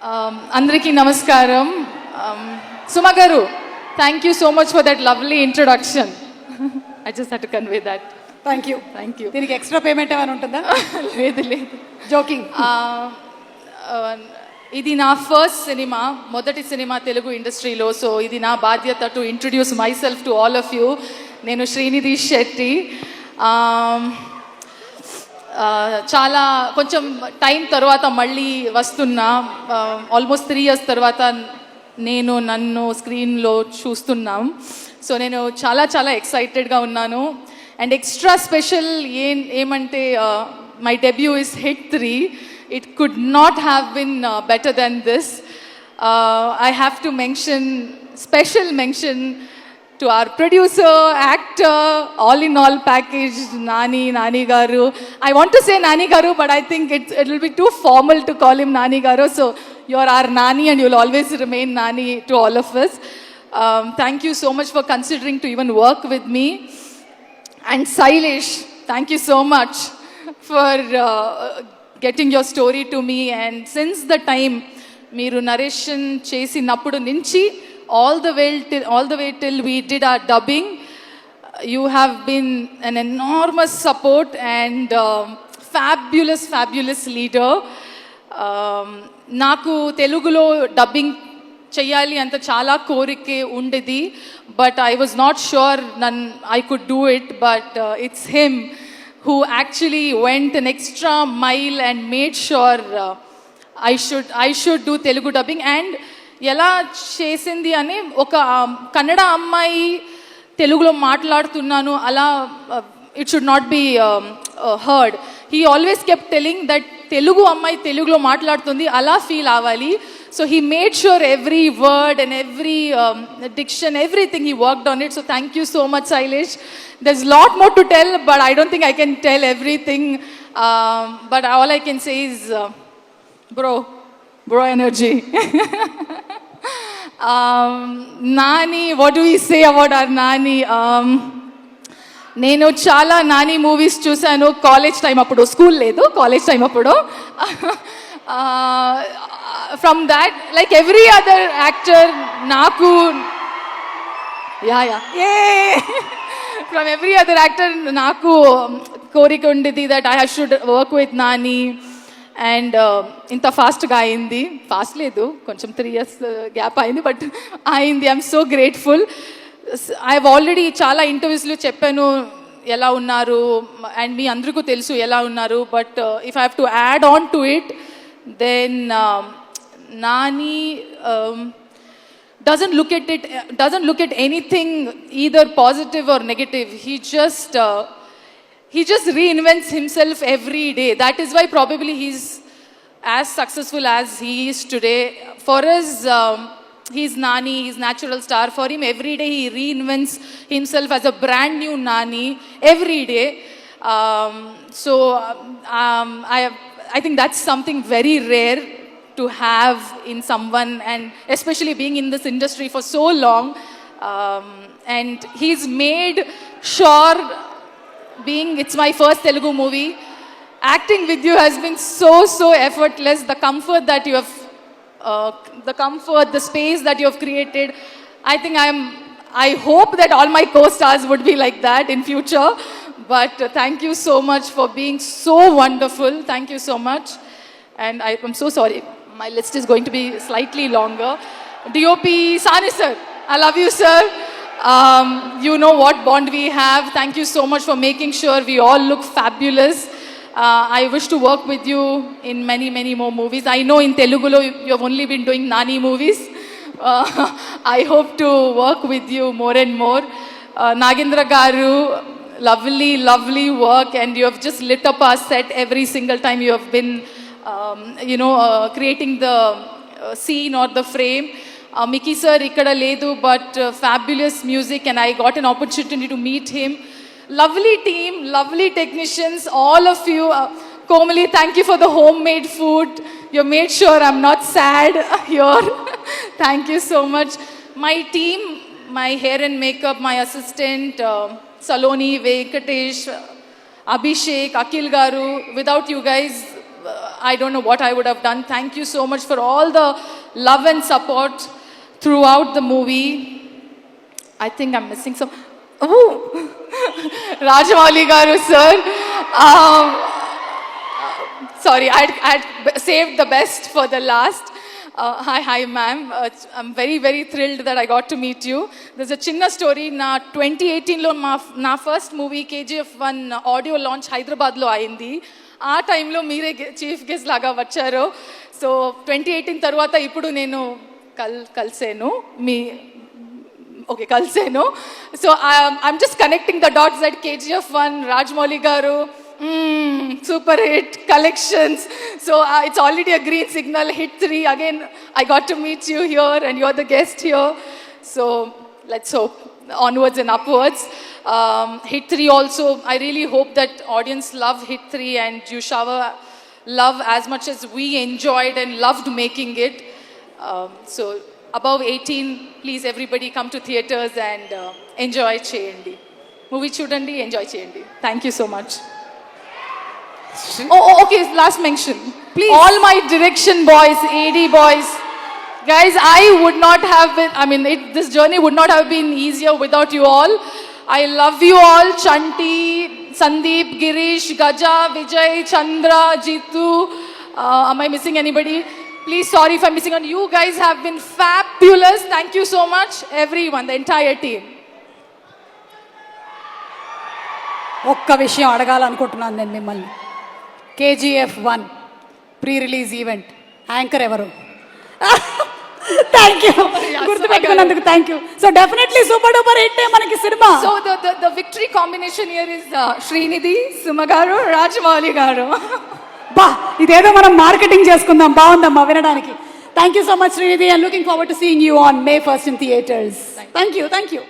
Andriki namaskaram. Suma garu, thank you so much for that lovely introduction. I just had to convey that. Thank you. Thank you. దీనికి extra payment ఏమైనా ఉంటుందా? లేదు. Joking. ఇది నా first cinema, మొదటి cinema Telugu ఇండస్ట్రీలో. So ఇది నా బాధ్యత to introduce my self to all of you. నేను శ్రీనిధి శెట్టి. చాలా కొంచెం టైం తర్వాత మళ్ళీ వస్తున్నా. ఆల్మోస్ట్ 3 years తర్వాత నన్ను స్క్రీన్లో చూస్తున్నాం. సో నేను చాలా చాలా ఎక్సైటెడ్గా ఉన్నాను. అండ్ ఎక్స్ట్రా స్పెషల్ ఏమంటే my debut is hit 3. It could not have been better than this. I have to special mention to our producer, actor, all in all package, Nani Garu. I want to say Nani Garu, but I think it will be too formal to call him Nani Garu. So you're our Nani and you'll always remain Nani to all of us. Thank you so much for considering to even work with me. And Sailesh, thank you so much for getting your story to me. And since the time మీరు narration చేసినప్పుడు నుంచి all the way till we did our dubbing, you have been an enormous support and fabulous leader. నాకు తెలుగులో dubbing చెయ్యాలి అంత చాలా కోరికే ఉండేది, but I was not sure I could do it. But it's him who actually went an extra mile and made sure I should do Telugu dubbing. And ఎలా చేసింది అని ఒక కన్నడ అమ్మాయి తెలుగులో మాట్లాడుతున్నాను అలా it should not be heard. He always kept telling that Telugu అమ్మాయి తెలుగులో మాట్లాడుతుంది అలా ఫీల్ అవ్వాలి. So he made sure every word and every diction, everything, he worked on it. So thank you so much, Sailesh. There's a lot more to tell, but I don't think I can tell everything. But all I can say is, bro energy. Nani, what do we say about our Nani? నేను చాలా Nani movies చూశాను college time అప్పుడు. School లేదు, college time అప్పుడు. From that, like every other actor, naku from every other actor naku korika undidi that I should work with Nani. And inta fast ga ayindi, fast ledu, koncham 3 years gap ayindi, but ayindi. I'm so grateful. I've already చాలా ఇంటర్వ్యూస్లో చెప్పాను ఎలా ఉన్నారు, and మీ అందరికీ తెలుసు ఎలా ఉన్నారు. But if I have to add on to it, then Nani doesn't look at anything either positive or negative. He just reinvents himself every day. That is why probably he's as successful as he is today. For us, he's Nani, he's natural star. For him, every day he reinvents himself as a brand new Nani every day. I think that's something very rare to have in someone, and especially being in this industry for so long. And he's made sure, it's my first Telugu movie, acting with you has been so effortless. The comfort that you have, the space that you have created, I think I hope that all my co-stars would be like that in future. But thank you so much for being so wonderful. Thank you so much. And I'm so sorry, my list is going to be slightly longer. DOP Sani sir, I love you sir. You know what bond we have. Thank you so much for making sure we all look fabulous. I wish to work with you in many more movies. I know in Telugulo you have only been doing Nani movies. I hope to work with you more and more. Nagendra Garu, lovely work, and you have just lit up our set every single time you have been creating the scene or the frame. Mickey sir ikkada ledu, but fabulous music, and I got an opportunity to meet him. Lovely team, lovely technicians, all of you. Komali, thank you for the homemade food. You made sure I'm not sad here. Thank you so much. My team, my hair and makeup, my assistant, Saloni, Venkatesh, Abhishek, Akil Garu. Without you guys, I don't know what I would have done. Thank you so much for all the love and support throughout the movie. I think I'm missing some. Oh, Rajamouli garu, sir. Sorry, I'd saved the best for the last. Hi, ma'am. I'm very, very thrilled that I got to meet you. There's a chinna story. Na 2018 lo na first movie KGF1 audio launch Hyderabad lo ayindi. ఆ టైంలో మీరే chief guest లాగా వచ్చారు. So 2018 తర్వాత ఇప్పుడు నేను కలిసాను కలిసాను. So I'm just connecting the dots that KGF1 Rajamouli garu super hit collections, so it's already a green signal. Hit 3 again, I got to meet you here and you're the guest here, so let's hope onwards and upwards. Hit 3 also, I really hope that audience love Hit 3 and you shower love as much as we enjoyed and loved making it. So above 18, please everybody come to theaters and enjoy cheyandi movie chudandi, enjoy cheyandi. Thank you so much. Oh, okay, last mention. Please. All my direction boys, AD boys, guys, I would not have been, this journey would not have been easier without you all. I love you all. Chanti, Sandeep, Girish, Gaja, Vijay, Chandra, Jitu. Am I missing anybody? Please, sorry if I'm missing on. You guys have been fabulous. Thank you so much, everyone, the entire team. ఒక్క విషయం అడగాలనుకుంటున్నాను నేను మిమ్మల్ని. KGF1 pre release event anchor ఎవరు? Thank you, గుర్తుపెట్టుకున్నందుకు thank you. So definitely super duper hit మనకి సినిమా. So the victory combination here is Srinidhi, Suma garu, Rajamouli గారు. బా, ఇదేదో మనం మార్కెటింగ్ చేసుకుందాం. బాగుందమ్మా వినడానికి. Thank you so much Srinidhi, and looking forward to seeing you on May 1st in theaters. Thank you.